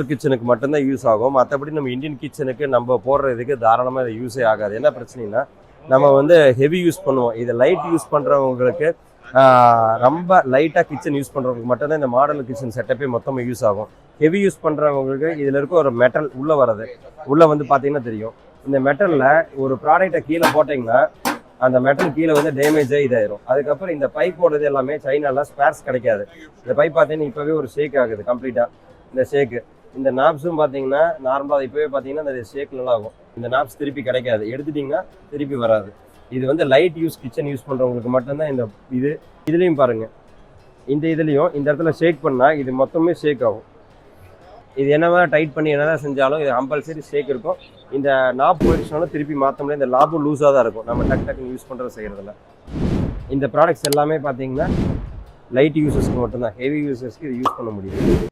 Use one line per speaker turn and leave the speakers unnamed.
கிச்சனுக்கு மட்டும்தான் யூஸ் ஆகும். மற்றபடி நம்ம இந்தியன் கிச்சனுக்கு நம்ம போடுற இதுக்கு தாராளமாக இது யூஸே ஆகாது. என்ன பிரச்சனைனா நம்ம வந்து ஹெவி யூஸ் பண்ணுவோம். இதை லைட் யூஸ் பண்ணுறவங்களுக்கு ரொம்ப லைட்டாக கிச்சன் யூஸ் பண்ணுறவங்களுக்கு மட்டும்தான் இந்த மாடல் கிச்சன் செட்டப்பே மொத்தமாக யூஸ் ஆகும். ஹெவி யூஸ் பண்ணுறவங்களுக்கு இதில் இருக்க ஒரு மெட்டல் உள்ளே வர்றது உள்ளே வந்து பார்த்தீங்கன்னா தெரியும். இந்த மெட்டலில் ஒரு ப்ராடக்டை கீழே போட்டிங்கன்னா அந்த மெட்டல் கீழே வந்து டேமேஜாக இதாயிரும். அதுக்கப்புறம் இந்த பைப்போடது எல்லாமே சைனால ஸ்பேர்ஸ் கிடைக்காது. இந்த பைப் பார்த்தீங்கன்னா இப்போவே ஒரு ஷேக் ஆகுது கம்ப்ளீட்டாக. இந்த ஷேக்கு இந்த நாப்ஸும் பார்த்தீங்கன்னா நார்மலாக இப்போவே பார்த்தீங்கன்னா இந்த ஷேக் நல்லா ஆகும். இந்த நாப்ஸ் திருப்பி கிடைக்காது, எடுத்துட்டிங்கன்னா திருப்பி வராது. இது வந்து லைட் யூஸ் கிச்சன் யூஸ் பண்ணுறவங்களுக்கு மட்டும்தான் இந்த இதுலேயும் பாருங்கள். இந்த இதுலேயும் இந்த இடத்துல ஷேக் பண்ணால் இது மொத்தமே ஷேக் ஆகும். இது என்னவா டைட் பண்ணி என்னதான் செஞ்சாலும் இது கம்பல்சரி ஷேக் இருக்கும். இந்த நாப் போயிடுச்சுனாலும் திருப்பி மாற்ற முடியாது. இந்த லாபும் லூஸாக தான் இருக்கும் நம்ம டக்குன்னு யூஸ் பண்ணுறது செய்கிறதில்ல. இந்த ப்ராடக்ட்ஸ் எல்லாமே பார்த்தீங்கன்னா லைட் யூசர்ஸ்க்கு மட்டும்தான், ஹெவி யூசர்ஸ்க்கு இது யூஸ் பண்ண முடியும்.